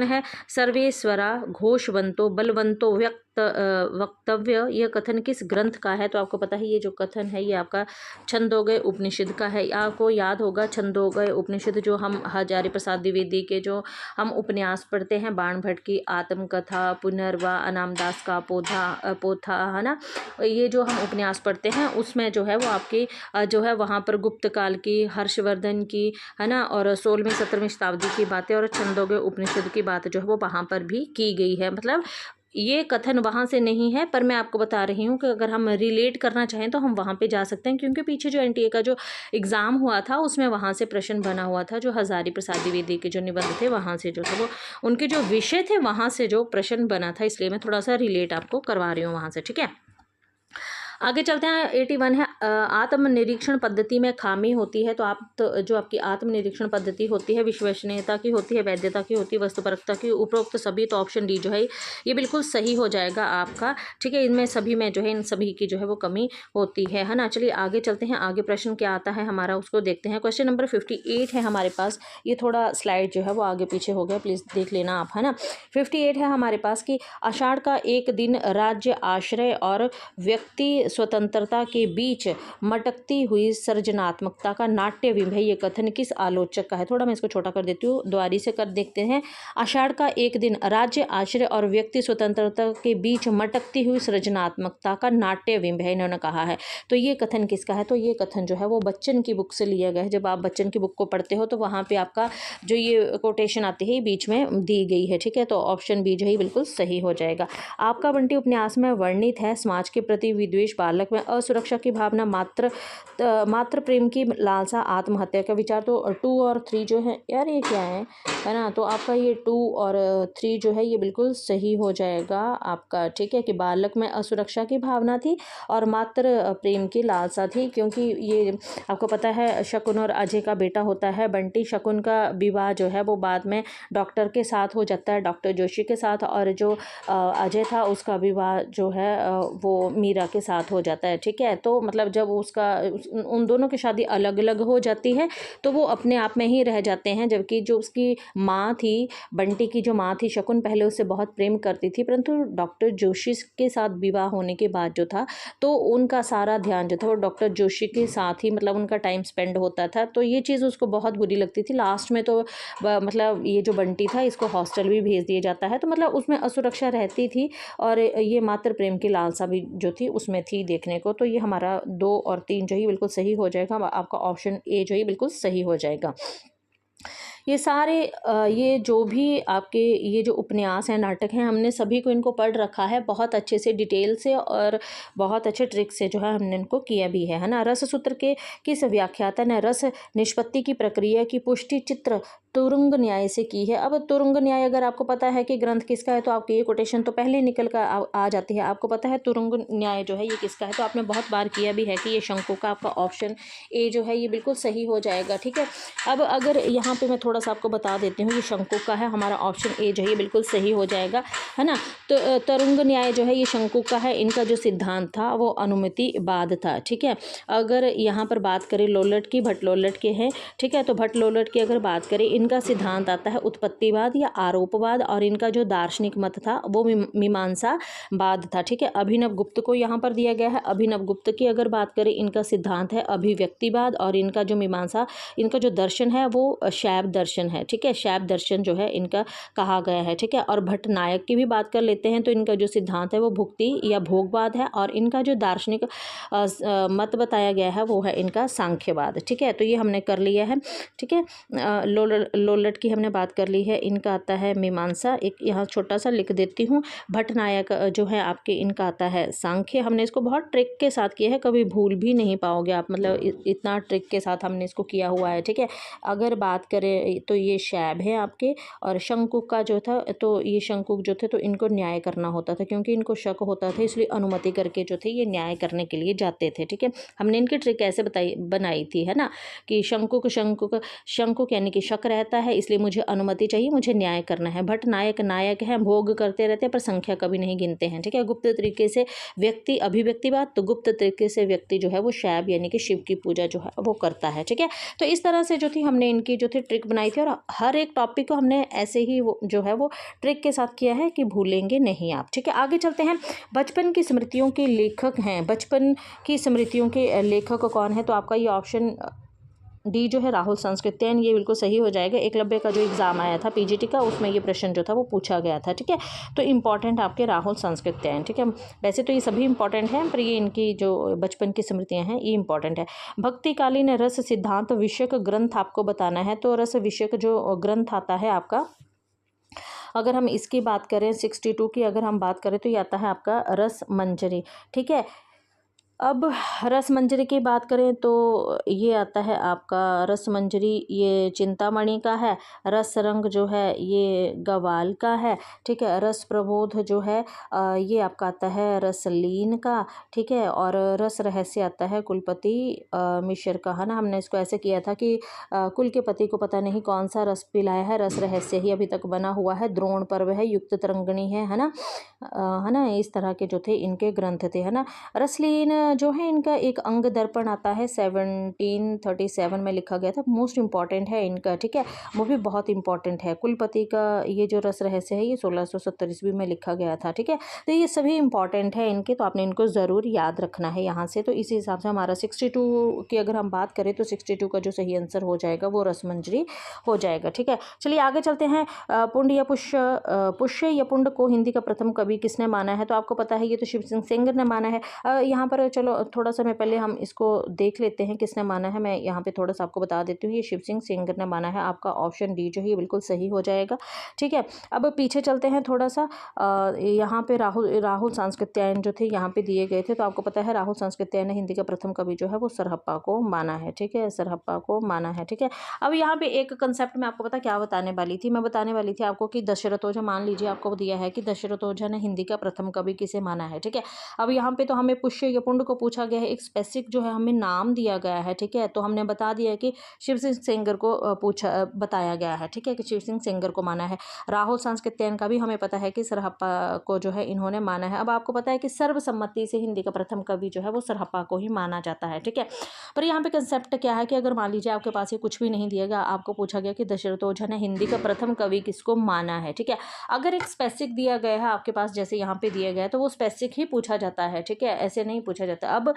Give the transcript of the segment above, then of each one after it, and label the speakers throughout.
Speaker 1: है सर्वेश्वरा घोषवंतो बलवंतो वक्तव्य, यह कथन किस ग्रंथ का है? तो आपको पता है ये जो कथन है ये आपका छंदोगय उपनिषद का है। आपको याद होगा छंदोगय उपनिषद जो हम हजारी प्रसाद द्विवेदी के जो हम उपन्यास पढ़ते हैं, बाण भट्ट की आत्मकथा, पुनर्वा, अनामदास का पोथा है ना, ये जो हम उपन्यास पढ़ते हैं उसमें जो है वो आपकी जो है वहाँ पर गुप्त काल की, हर्षवर्धन की है ना, और 16वीं 17वीं शताब्दी की बातें और छंदोगय उपनिषद की बात जो है वो वहाँ पर भी की गई है। मतलब ये कथन वहाँ से नहीं है, पर मैं आपको बता रही हूँ कि अगर हम रिलेट करना चाहें तो हम वहाँ पे जा सकते हैं, क्योंकि पीछे जो एनटीए का जो एग्ज़ाम हुआ था उसमें वहाँ से प्रश्न बना हुआ था। जो हजारी प्रसाद द्विवेदी के जो निबंध थे वहाँ से जो था वो उनके जो विषय थे वहाँ से जो प्रश्न बना था, इसलिए मैं थोड़ा सा रिलेट आपको करवा रही हूँ वहाँ से। ठीक है, आगे चलते हैं। 81 है आत्मनिरीक्षण पद्धति में खामी होती है। तो जो आपकी आत्मनिरीक्षण पद्धति होती है विश्वसनीयता की होती है, वैधता की होती है, वस्तुपरकता की, उपरोक्त सभी। तो ऑप्शन डी जो है ये बिल्कुल सही हो जाएगा आपका। ठीक है, इनमें सभी में जो है इन सभी की जो है वो कमी होती है ना। चलिए आगे चलते हैं, आगे प्रश्न क्या आता है हमारा उसको देखते हैं। क्वेश्चन नंबर 58 है हमारे पास। ये थोड़ा स्लाइड जो है वो आगे पीछे हो गया, प्लीज़ देख लेना आप, है ना। 58 है हमारे पास कि आषाढ़ का एक दिन राज्य आश्रय और व्यक्ति स्वतंत्रता के बीच मटकती हुई सृजनात्मकता का नाट्य विभय, ये कथन किस आलोचक का है? थोड़ा मैं इसको छोटा कर देती हूँ, द्वारी से कर देखते हैं। आषाढ़ का एक दिन राज्य आश्रय और व्यक्ति स्वतंत्रता के बीच मटकती हुई सृजनात्मकता का नाट्य विभय इन्होंने कहा है। तो ये कथन किसका है? तो ये कथन जो है वो बच्चन की बुक से लिया गया है। जब आप बच्चन की बुक को पढ़ते हो तो वहाँ पे आपका जो ये कोटेशन आती है बीच में दी गई है। ठीक है, तो ऑप्शन बी जो है बिल्कुल सही हो जाएगा। आपका बंटी उपन्यास में वर्णित है समाज के प्रति विद्वेष, बालक में असुरक्षा की भावना, मात्र प्रेम की लालसा, आत्महत्या का विचार। तो 2 और 3 जो है यार ये क्या है ना, तो आपका ये 2 और 3 जो है ये बिल्कुल सही हो जाएगा आपका। ठीक है, कि बालक में असुरक्षा की भावना थी और मात्र प्रेम की लालसा थी, क्योंकि ये आपको पता है शकुन और अजय का बेटा होता है बंटी। शकुन का विवाह जो है वो बाद में डॉक्टर के साथ हो जाता है, डॉक्टर जोशी के साथ, और जो अजय था उसका विवाह जो है वो मीरा के साथ हो जाता है। ठीक है, तो मतलब जब उन दोनों की शादी अलग अलग हो जाती है तो वो अपने आप में ही रह जाते हैं, जबकि जो उसकी माँ थी, बंटी की जो माँ थी शकुन, पहले उससे बहुत प्रेम करती थी, परंतु डॉक्टर जोशी के साथ विवाह होने के बाद जो था तो उनका सारा ध्यान जो था वो डॉक्टर जोशी के साथ ही मतलब उनका टाइम स्पेंड होता था। तो ये चीज़ उसको बहुत बुरी लगती थी। लास्ट में तो मतलब ये जो बंटी था इसको हॉस्टल भी भेज दिया जाता है, तो मतलब उसमें असुरक्षा रहती थी और ये मात्र प्रेम की लालसा भी जो थी उसमें थी देखने को। तो ये हमारा 2 और 3 जो है बिल्कुल सही हो जाएगा। आपका ऑप्शन ए जो है बिल्कुल सही हो जाएगा। ये सारे ये जो भी आपके ये जो उपन्यास हैं, नाटक हैं, हमने सभी को इनको पढ़ रखा है बहुत अच्छे से, डिटेल से, और बहुत अच्छे ट्रिक से जो है हमने इनको किया भी है ना। रस सूत्र के किस व्याख्याता ने रस निष्पत्ति की प्रक्रिया की पुष्टि चित्र तुरुंग न्याय से की है? अब तुरुंग न्याय अगर आपको पता है कि ग्रंथ किसका है तो आपकी ये कोटेशन तो पहले निकल कर आ जाती है। आपको पता है तुरुंग न्याय जो है ये किसका है, तो आपने बहुत बार किया भी है कि ये शंकु का। आपका ऑप्शन ए जो है ये बिल्कुल सही हो जाएगा। ठीक है, अब अगर यहाँ पे मैं थोड़ा सा आपको बता देती हूँ, ये शंकु का है, हमारा ऑप्शन ए जो है ये बिल्कुल सही हो जाएगा, है ना। तो तुरुंग न्याय जो है ये शंकु का है। इनका जो सिद्धांत था वो अनुमतिवाद था। ठीक है, अगर यहाँ पर बात करें लोलट की, भट्ट लोलट के हैं। ठीक है, तो भट्ट लोलट की अगर बात करें, इनका सिद्धांत आता है उत्पत्तिवाद या आरोपवाद, और इनका जो दार्शनिक मत था वो मीमांसावाद था। ठीक है, अभिनव गुप्त को यहाँ पर दिया गया है। अभिनव गुप्त की अगर बात करें, इनका सिद्धांत है अभिव्यक्तिवाद, और इनका जो मीमांसा, इनका जो दर्शन है वो शैव दर्शन है। ठीक है, शैव दर्शन जो है इनका कहा गया है। ठीक है, और भट्ट नायक की भी बात कर लेते हैं, तो इनका जो सिद्धांत है वो भुक्ति या भोगवाद है, और इनका जो दार्शनिक मत बताया गया है वो है इनका सांख्यवाद। ठीक है, तो ये हमने कर लिया है। ठीक है, लोलट की हमने बात कर ली है, इनका आता है मीमांसा, एक यहाँ छोटा सा लिख देती हूँ। भट्ट नायक जो है आपके, इनका आता है सांख्य। हमने इसको बहुत ट्रिक के साथ किया है, कभी भूल भी नहीं पाओगे आप, मतलब इतना ट्रिक के साथ हमने इसको किया हुआ है। ठीक है, अगर बात करें तो ये शैब है आपके, और शंकुक का जो था, तो ये शंकुक जो थे तो इनको न्याय करना होता था, क्योंकि इनको शक होता था, इसलिए अनुमति करके जो थे ये न्याय करने के लिए जाते थे। ठीक है, हमने इनकी ट्रिक ऐसे बनाई थी, है ना, कि शंकुक यानी कि शक रहता रहता है, इसलिए मुझे अनुमति चाहिए, मुझे न्याय करना है। भट्ट नायक नायक हैं, भोग करते रहते हैं पर संख्या कभी नहीं गिनते हैं, ठीक है। गुप्त तरीके से व्यक्ति अभिव्यक्तिवाद, तो गुप्त तरीके से व्यक्ति जो है वो शैव यानी कि शिव की पूजा जो है वो करता है, ठीक है। तो इस तरह से जो थी हमने इनकी जो थी ट्रिक बनाई थी, और हर एक टॉपिक को हमने ऐसे ही वो जो है वो ट्रिक के साथ किया है कि भूलेंगे नहीं आप, ठीक है। आगे चलते हैं। बचपन की स्मृतियों के लेखक हैं, बचपन की स्मृतियों के लेखक कौन है? तो आपका ये ऑप्शन डी जो है राहुल सांस्कृत्यायन, ये बिल्कुल सही हो जाएगा। एकलव्य का जो एग्ज़ाम आया था पीजीटी का, उसमें ये प्रश्न जो था वो पूछा गया था, ठीक है। तो इंपॉर्टेंट आपके राहुल सांस्कृत्यायन, ठीक है। वैसे तो ये सभी इंपॉर्टेंट हैं, पर ये इनकी जो बचपन की स्मृतियाँ हैं ये इंपॉर्टेंट है। भक्तिकालीन रस सिद्धांत विषयक ग्रंथ आपको बताना है। तो रस विषयक जो ग्रंथ आता है आपका, अगर हम इसकी बात करें 62 की अगर हम बात करें तो ये आता है आपका रस मंजरी, ठीक है। अब रस मंजरी की बात करें तो ये आता है आपका रस मंजरी, ये चिंतामणि का है। रस रंग जो है ये गवाल का है, ठीक है। रस प्रबोध जो है ये आपका आता है रसलीन का, ठीक है। और रस रहस्य आता है कुलपति मिश्र का, है ना। हमने इसको ऐसे किया था कि कुल के पति को पता नहीं कौन सा रस पिलाया है, रस रहस्य ही अभी तक बना हुआ है। द्रोण पर्व है, युक्त तरंगिणी है ना, है ना। इस तरह के जो थे इनके ग्रंथ थे, है ना। रसलीन जो है इनका एक अंग दर्पण आता है 1737 में लिखा गया था, मोस्ट इंपॉर्टेंट है इनका, ठीक है। वो भी बहुत इंपॉर्टेंट है। कुलपति का ये जो रस रहस्य है ये 1670 ईस्वी में लिखा गया था, ठीक है। तो ये सभी इंपॉर्टेंट है इनके, तो आपने इनको ज़रूर याद रखना है यहाँ से। तो इस हिसाब से हमारा 62 की अगर हम बात करें तो 62 का जो सही आंसर हो जाएगा वो रसमंजरी हो जाएगा, ठीक है। चलिए आगे चलते हैं। पुंड या पुष्य या पुंड को हिंदी का प्रथम कवि किसने माना है? तो आपको पता है ये तो शिव सिंह सेंगर ने माना है। यहाँ पर चलो थोड़ा सा मैं पहले हम इसको देख लेते हैं किसने माना है। मैं यहाँ पे थोड़ा सा आपको बता देती हूँ, ये शिव सिंह सेंगर ने माना है। आपका ऑप्शन डी जो है ये बिल्कुल सही हो जाएगा, ठीक है। अब पीछे चलते हैं थोड़ा सा। यहाँ पे राहुल सांस्कृत्यायन जो थे यहाँ पे दिए गए थे, तो आपको पता है राहुल सांस्कृत्यायन ने हिंदी का प्रथम कवि जो है वो सरहप्पा को माना है, ठीक है। सरहप्पा को माना है, ठीक है। अब यहाँ पे एक कंसेप्ट मैं आपको पता क्या बताने वाली थी, मैं बताने वाली थी आपको कि दशरथ ओझा, मान लीजिए आपको दिया है कि दशरथ ओझा ने हिंदी का प्रथम कवि किसे माना है, ठीक है। अब यहाँ पे तो हमें पुष्य या पुंड को पूछा गया है, एक स्पेसिफिक जो है हमें नाम दिया गया है, ठीक है। तो हमने बता दिया है कि शिव सिंह सेंगर को बताया गया है, ठीक है, कि शिव सिंह सेंगर को माना है। राहुल सांस्कृत्यायन का भी हमें पता है कि सरहप्पा को जो है इन्होंने माना है। अब आपको पता है कि सर्वसम्मति से हिंदी का प्रथम कवि जो है वो सरहप्पा को ही माना जाता है, ठीक है। पर यहाँ पे कंसेप्ट क्या है कि अगर मान लीजिए आपके पास ये कुछ भी नहीं दिया गया, आपको पूछा गया कि दशरथ ओझा ने हिंदी का प्रथम कवि किसको माना है, ठीक है। अगर एक स्पेसिफिक दिया गया है आपके पास, जैसे यहाँ पे दिया गया है, तो वो स्पेसिफिक ही पूछा जाता है, ठीक है, ऐसे नहीं पूछा जाता। अब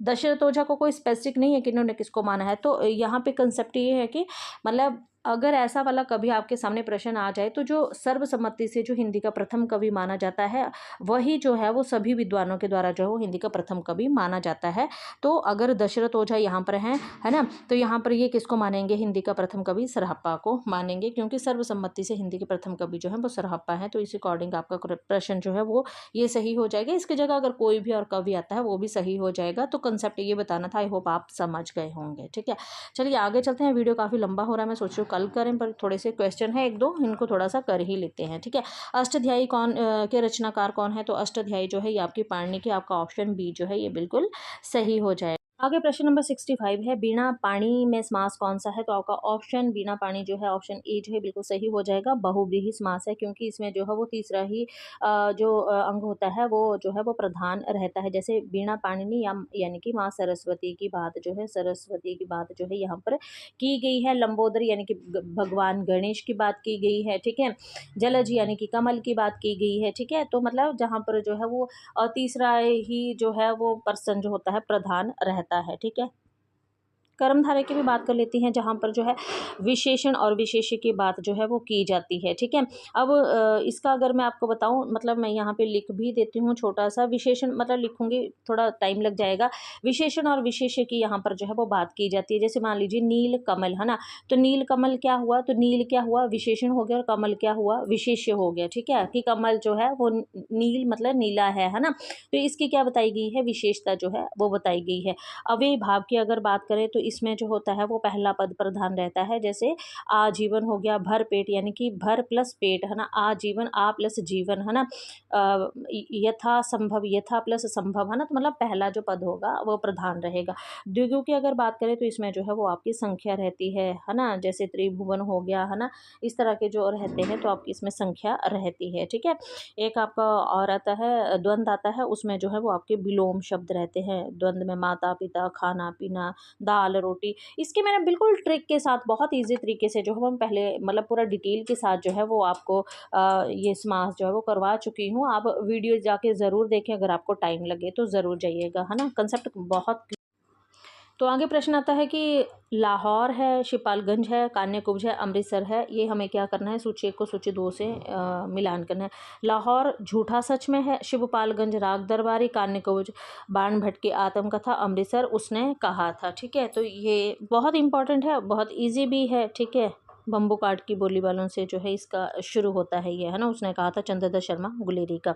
Speaker 1: दशरथ ओझा को कोई स्पेसिफिक नहीं है कि इन्होंने किसको माना है, तो यहाँ पे कंसेप्ट ये है कि मतलब अगर ऐसा वाला कभी आपके सामने प्रश्न आ जाए तो जो सर्वसम्मति से जो हिंदी का प्रथम कवि माना जाता है वही जो है वो सभी विद्वानों के द्वारा जो है वो हिंदी का प्रथम कवि माना जाता है। तो अगर दशरथ ओझा यहाँ पर हैं, है ना, तो यहाँ पर ये किसको मानेंगे? हिंदी का प्रथम कवि सरहप्पा को मानेंगे, क्योंकि सर्वसम्मति से हिंदी के प्रथम कवि जो है वो सरहप्पा है। तो इस अकॉर्डिंग आपका प्रश्न जो है वो ये सही हो जाएगा। इसकी जगह अगर कोई भी और कवि आता है वो भी सही हो जाएगा। तो कंसेप्ट ये बताना था, आई होप आप समझ गए होंगे, ठीक है। चलिए आगे चलते हैं। वीडियो काफ़ी लंबा हो रहा है, मैं सोच रही हूँ कल करें, पर थोड़े से क्वेश्चन है एक दो, इनको थोड़ा सा कर ही लेते हैं, ठीक है। अष्टाध्यायी कौन के रचनाकार कौन है? तो अष्टाध्यायी जो है ये आपकी पाणिनि की, आपका ऑप्शन बी जो है ये बिल्कुल सही हो जाएगा। आगे प्रश्न नंबर 65 है, बीणा पाणी में समास कौन सा है? तो आपका ऑप्शन बीणा पाणी जो है ऑप्शन ए जो है बिल्कुल सही हो जाएगा। बहुव्रीहि समास है, क्योंकि इसमें जो है वो तीसरा ही जो अंग होता है वो जो है वो प्रधान रहता है। जैसे बीणा पाणिनि यानी कि माँ सरस्वती की बात जो है, सरस्वती की बात जो है यहाँ पर की गई है। लंबोदर यानी कि भगवान गणेश की बात की गई है, ठीक है। जलज यानी कि कमल की बात की गई है, ठीक है। तो मतलब जहाँ पर जो है वो तीसरा ही जो है वो पर्सन जो होता है प्रधान रहता है, ठीक है। कर्मधारय की भी बात कर लेती हैं, जहाँ पर जो है विशेषण और विशेष्य की बात जो है वो की जाती है, ठीक है। अब इसका अगर मैं आपको बताऊं, मतलब मैं यहाँ पे लिख भी देती हूँ छोटा सा। विशेषण मतलब लिखूंगी, थोड़ा टाइम लग जाएगा। विशेषण और विशेष्य की यहाँ पर जो है वो बात की जाती है। जैसे मान लीजिए नील कमल, है ना, तो नील कमल क्या हुआ? तो नील क्या हुआ? विशेषण हो गया, और कमल क्या हुआ? विशेष्य हो गया, ठीक है। कि कमल जो है वो नील मतलब नीला है ना, तो इसकी क्या बताई गई है? विशेषता जो है वो बताई गई है। अव्ययी भाव की अगर बात करें तो इसमें जो होता है वो पहला पद प्रधान रहता है। जैसे आजीवन हो गया, भर पेट यानी कि भर प्लस पेट है ना, आजीवन आ प्लस जीवन है ना, यथा संभव, यथा प्लस संभव है ना, तो मतलब पहला जो पद होगा वो प्रधान रहेगा। द्विगु की अगर बात करें तो इसमें जो है वो आपकी संख्या रहती है ना, जैसे त्रिभुवन हो गया है ना, इस तरह के जो रहते हैं तो आपकी इसमें संख्या रहती है। ठीक है, एक आपका और आता है द्वंद आता है, उसमें जो है वो आपके विलोम शब्द रहते हैं। द्वंद में माता पिता, खाना पीना, दाल रोटी। इसके मैंने बिल्कुल ट्रिक के साथ बहुत ईजी तरीके से जो है हम पहले मतलब पूरा डिटेल के साथ जो है वो आपको ये समास जो है वो करवा चुकी हूँ। आप वीडियो जाके ज़रूर देखें, अगर आपको टाइम लगे तो ज़रूर जाइएगा है ना, कंसेप्ट बहुत। तो आगे प्रश्न आता है कि लाहौर है, शिपालगंज है, कान्याकुब्ज है, अमृतसर है, ये हमें क्या करना है, सूची 1 को सूची 2 से मिलान करना है। लाहौर झूठा सच में है, शिवपालगंज राग दरबारी, कान्याकुब्ज बाण भट्ट की आत्मकथा, अमृतसर उसने कहा था। ठीक है, तो ये बहुत इंपॉर्टेंट है, बहुत ईजी भी है। ठीक है, बम्बू काट की बोली वालों से जो है इसका शुरू होता है ये है ना, उसने कहा था चंद्रदत्त शर्मा गुलेरी का।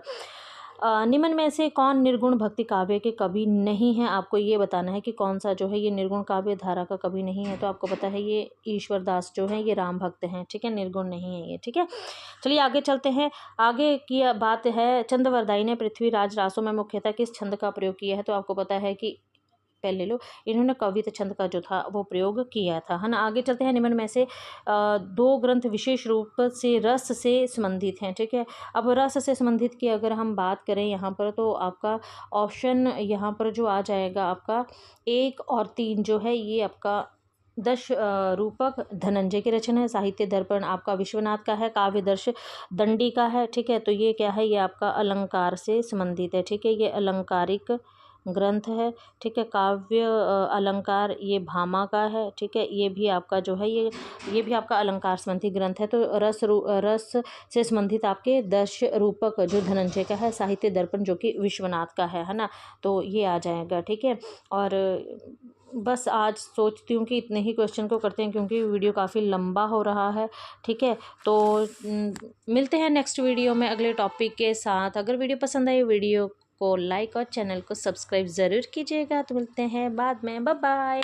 Speaker 1: निम्न में से कौन निर्गुण भक्ति काव्य के कवि नहीं है, आपको ये बताना है कि कौन सा जो है ये निर्गुण काव्य धारा का कवि नहीं है। तो आपको पता है ये ईश्वर दास जो है ये राम भक्त हैं। ठीक है, निर्गुण नहीं है ये। ठीक है, चलिए आगे चलते हैं। आगे की बात है, चंद्रवरदाई ने पृथ्वीराज रासों में मुख्यतः किस छंद का प्रयोग किया है। तो आपको पता है कि पहले लो, इन्होंने कविता छंद का जो था वो प्रयोग किया था है ना। आगे चलते हैं, निम्न में से दो ग्रंथ विशेष रूप से रस से संबंधित हैं। ठीक है, अब रस से संबंधित की अगर हम बात करें यहाँ पर तो आपका ऑप्शन यहाँ पर जो आ जाएगा आपका 1 और 3 जो है ये आपका दश रूपक धनंजय की रचना है। साहित्य दर्पण आपका विश्वनाथ का है। काव्यदर्श दंडी का है। ठीक है, तो ये क्या है, ये आपका अलंकार से संबंधित है। ठीक है, ये अलंकारिक ग्रंथ है। ठीक है, काव्य अलंकार ये भामा का है। ठीक है, ये भी आपका जो है ये भी आपका अलंकार संबंधी ग्रंथ है। तो रस से संबंधित आपके दश रूपक जो धनंजय का है, साहित्य दर्पण जो कि विश्वनाथ का है ना, तो ये आ जाएगा। ठीक है, और बस आज सोचती हूँ कि इतने ही क्वेश्चन को करते हैं क्योंकि वीडियो काफ़ी लंबा हो रहा है। ठीक है, तो मिलते हैं नेक्स्ट वीडियो में अगले टॉपिक के साथ। अगर वीडियो पसंद आई वीडियो को लाइक और चैनल को सब्सक्राइब ज़रूर कीजिएगा। तो मिलते हैं बाद में, बाय बाय।